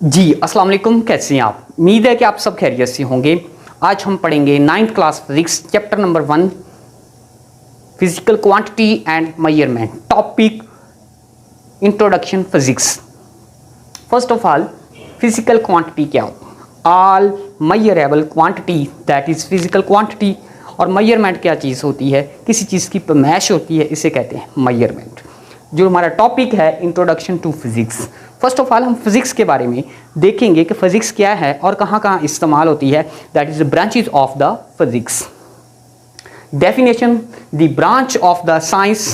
जी अस्सलाम वालेकुम, कैसे हैं आप। उम्मीद है कि आप सब खैरियत से होंगे। आज हम पढ़ेंगे 9th class physics chapter number 1 physical quantity and measurement, topic introduction physics. First of all, physical quantity क्या हो। All measurable quantity that is physical quantity. और मेजरमेंट क्या चीज़ होती है, किसी चीज़ की पैमाइश होती है, इसे कहते हैं मेजरमेंट। जो हमारा टॉपिक है introduction to physics. First of all हम फिजिक्स के बारे में देखेंगे कि फिजिक्स क्या है और कहाँ कहाँ इस्तेमाल होती है। That is the branches of the physics. Definition, the branch of the science.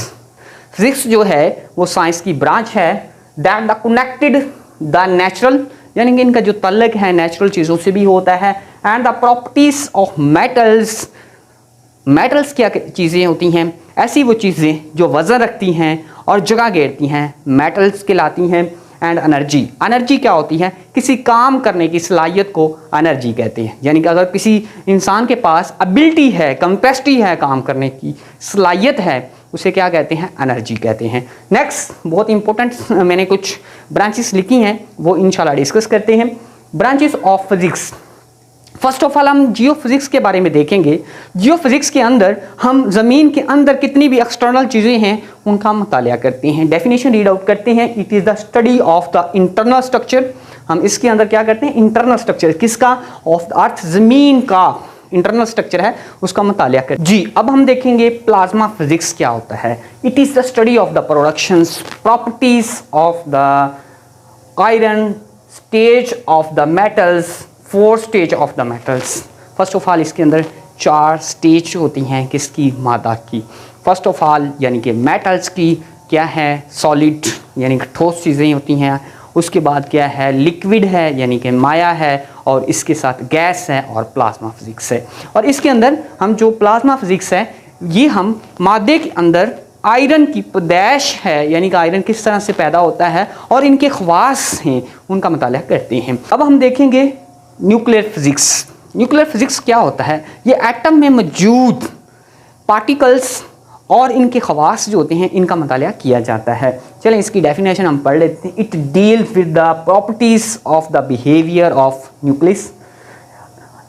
Physics जो है वो साइंस की ब्रांच है that the connected the natural, यानी कि इनका जो तल्लक है नेचुरल चीज़ों से भी होता है, and the properties of metals. Metals क्या चीज़ें होती हैं, ऐसी वो चीज़ें जो वज़न रखती हैं और जगह घेरती हैं, मेटल्स कहलाती हैं। एंड एनर्जी, एनर्जी क्या होती है, किसी काम करने की सलाहियत को एनर्जी कहते हैं। यानी कि अगर किसी इंसान के पास एबिलिटी है, कैपेसिटी है, काम करने की सलाहियत है, उसे क्या कहते हैं, एनर्जी कहते हैं। नेक्स्ट, बहुत इंपॉर्टेंट मैंने कुछ ब्रांचेस लिखी हैं, वो इंशाल्लाह डिस्कस करते हैं। Branches of physics. First of all हम जियोफिजिक्स के बारे में देखेंगे। जियोफिजिक्स के अंदर हम ज़मीन के अंदर कितनी भी एक्सटर्नल चीज़ें हैं उनका मुतालिया करते हैं। डेफिनेशन रीड आउट करते हैं, it is the study of the internal structure. हम इसके अंदर क्या करते हैं, इंटरनल स्ट्रक्चर किसका, ऑफ द अर्थ, ज़मीन का इंटरनल स्ट्रक्चर है उसका मुतालिया कर। जी अब हम देखेंगे प्लाज्मा फिजिक्स क्या होता है। It is the study of the productions properties of the iron, stage of the metals, 4 stage of the metals. First of all इसके अंदर 4 स्टेज होती हैं, किसकी, मादा की। फर्स्ट ऑफ ऑल यानी कि मेटल्स की क्या है, सॉलिड यानी कि ठोस चीज़ें होती हैं। उसके बाद क्या है, लिक्विड है यानी कि माया है, और इसके साथ गैस है और प्लाज्मा फिजिक्स है। और इसके अंदर हम जो प्लाज्मा फिजिक्स है ये हम मादे के अंदर आयरन की पैदाइश है, यानी कि आयरन किस तरह से पैदा होता है और इनके ख़वास हैं उनका मुताला करते हैं। अब हम देखेंगे न्यूक्लियर फिजिक्स। न्यूक्लियर फिजिक्स क्या होता है, ये एटम में मौजूद पार्टिकल्स और इनके ख़वास जो होते हैं इनका मुताला किया जाता है। चलें इसकी डेफिनेशन हम पढ़ लेते हैं। It deals with the properties of the behaviour of nucleus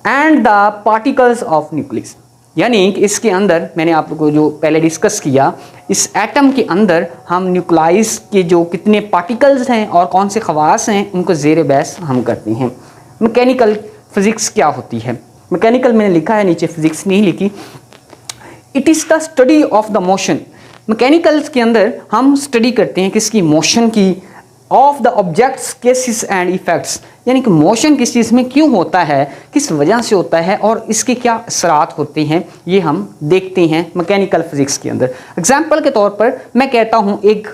and the particles of nucleus. यानी कि इसके अंदर मैंने आप लोगों को जो पहले डिस्कस किया, इस एटम के अंदर हम न्यूक्लाइस के जो कितने पार्टिकल्स हैं और कौन से ख़वास हैं उनको ज़ेर बहस हम करते हैं। मैकेनिकल फिजिक्स क्या होती है, मैकेनिकल मैंने लिखा है नीचे, फिजिक्स नहीं लिखी। It is the study of the motion. Mechanicals के अंदर हम स्टडी करते हैं किसकी, मोशन की, of the objects, cases and effects. यानी कि मोशन किस चीज़ में क्यों होता है, किस वजह से होता है और इसके क्या असरात होते हैं, ये हम देखते हैं मैकेनिकल फिजिक्स के अंदर। एग्जाम्पल के तौर पर मैं कहता हूँ एक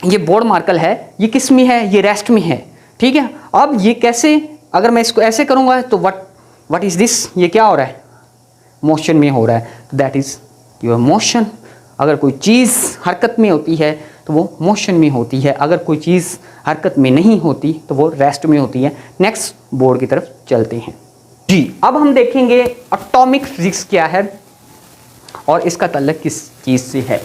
ये बोर्ड मार्कर है, ये किस में है, ये रेस्ट में है, ठीक है। अब ये कैसे, अगर मैं इसको ऐसे करूँगा तो व्हाट इज़ दिस, ये क्या हो रहा है, मोशन में हो रहा है, तो दैट इज़ योर मोशन। अगर कोई चीज़ हरकत में होती है तो वो मोशन में होती है, अगर कोई चीज़ हरकत में नहीं होती तो वो रेस्ट में होती है। नेक्स्ट बोर्ड की तरफ चलते हैं। जी अब हम देखेंगे एटॉमिक फिजिक्स क्या है और इसका ताल्लुक किस चीज़ से है।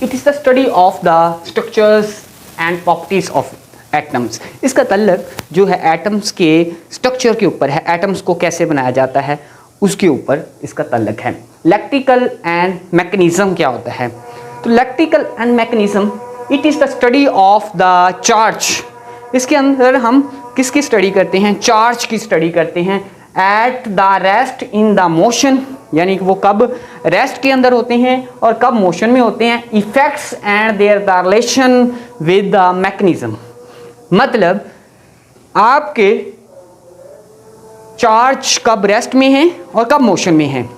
It is the study of the structures and properties of atoms. इसका ताल्लुक जो है एटम्स के स्ट्रक्चर के ऊपर है, एटम्स को कैसे बनाया जाता है उसके ऊपर इसका ताल्लुक है। इलेक्ट्रिकल एंड मैकेनिज्म क्या होता है, तो electrical and mechanism it is the study of the charge. इसके अंदर हम किसकी स्टडी करते हैं, चार्ज की स्टडी करते हैं। At the rest in the motion, यानी कि वो कब रेस्ट के अंदर होते हैं और कब मोशन में होते हैं। Effects and their the relation with the mechanism, मतलब आपके चार्ज कब रेस्ट में हैं और कब मोशन में हैं।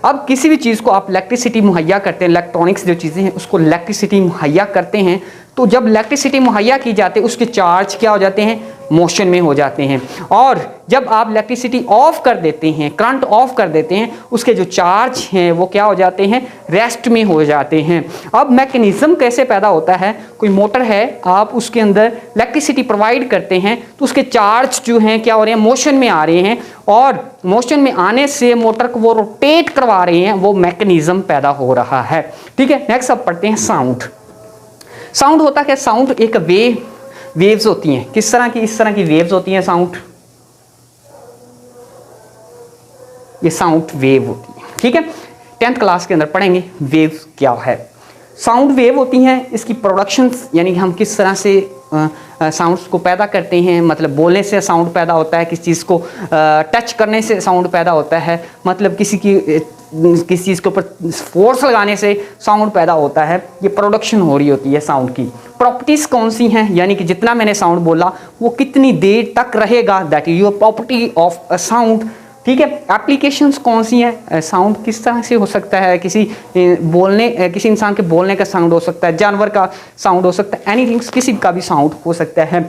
अब किसी भी चीज़ को आप इलेक्ट्रिसिटी मुहैया करते हैं, इलेक्ट्रॉनिक्स जो चीज़ें हैं उसको इलेक्ट्रिसिटी मुहैया करते हैं, तो जब इलेक्ट्रिसिटी मुहैया की जाती है उसके चार्ज क्या हो जाते हैं, मोशन में हो जाते हैं। और जब आप इलेक्ट्रिसिटी ऑफ कर देते हैं, करंट ऑफ कर देते हैं, उसके जो चार्ज हैं वो क्या हो जाते हैं, रेस्ट में हो जाते हैं। अब मैकेनिज्म कैसे पैदा होता है, कोई मोटर है, आप उसके अंदर इलेक्ट्रिसिटी प्रोवाइड करते हैं तो उसके चार्ज जो हैं क्या हो रहे हैं, मोशन में आ रहे हैं, और मोशन में आने से मोटर को वो रोटेट करवा रहे हैं, वो मैकेनिज्म पैदा हो रहा है। ठीक है, नेक्स्ट अब पढ़ते हैं साउंड। साउंड होता है, साउंड एक वेव वेव्स होती हैं, किस तरह की, इस तरह की वेव्स होती हैं साउंड, ये साउंड वेव होती है, ठीक है। 10th क्लास के अंदर पढ़ेंगे वेव्स क्या है। साउंड वेव होती हैं, इसकी प्रोडक्शंस यानी कि हम किस तरह से साउंड्स को पैदा करते हैं, मतलब बोलने से साउंड पैदा होता है, किस चीज़ को टच करने से साउंड पैदा होता है, मतलब किसी चीज़ के ऊपर फोर्स लगाने से साउंड पैदा होता है, ये प्रोडक्शन हो रही होती है साउंड की। प्रॉपर्टीज़ कौन सी हैं, यानी कि जितना मैंने साउंड बोला वो कितनी देर तक रहेगा, that is your property of a sound, ठीक है। एप्लीकेशंस कौन सी हैं, साउंड किस तरह से हो सकता है, किसी इंसान के बोलने का साउंड हो सकता है, जानवर का साउंड हो सकता है, एनीथिंग, किसी का भी साउंड हो सकता है।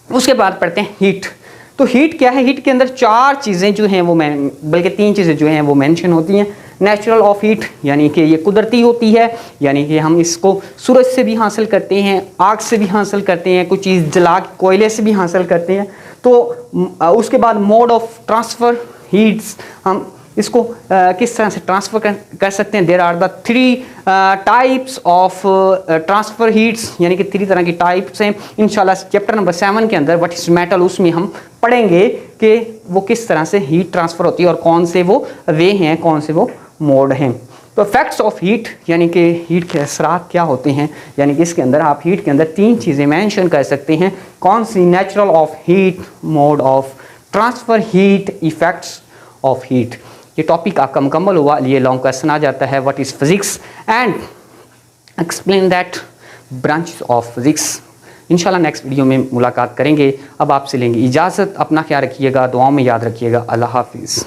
उसके बाद पढ़ते हैं हीट। तो हीट क्या है, हीट के अंदर 4 चीज़ें जो हैं वो बल्कि 3 चीज़ें जो हैं वो मेंशन होती हैं। नेचुरल ऑफ हीट यानी कि ये कुदरती होती है, यानी कि हम इसको सूरज से भी हासिल करते हैं, आग से भी हासिल करते हैं, कोई चीज़ जला के कोयले से भी हासिल करते हैं। तो उसके बाद मोड ऑफ ट्रांसफ़र हीट्स, हम इसको किस तरह से ट्रांसफ़र कर सकते हैं। There are the 3 types of transfer heats, यानी कि 3 तरह की टाइप्स हैं। इंशाल्लाह चैप्टर नंबर 7 के अंदर व्हाट इज मेटल, उसमें हम पढ़ेंगे कि वो किस तरह से हीट ट्रांसफ़र होती है और कौन से वो वे हैं, कौन से वो मोड हैं। तो इफेक्ट्स ऑफ हीट यानी कि हीट के असरात क्या होते हैं, यानी कि इसके अंदर आप हीट के अंदर 3 चीज़ें मेंशन कर सकते हैं। कौन सी, natural of heat, mode of transfer heat, effects of heat. ये टॉपिक आपका मुकम्मल हुआ। ये लॉन्ग क्वेश्चन आ जाता है what is physics and explain that branches of physics. इंशाल्लाह नेक्स्ट वीडियो में मुलाकात करेंगे। अब आपसे लेंगे इजाज़त, अपना ख्याल रखिएगा, दुआओं में याद रखिएगा। अल्लाह हाफिज़।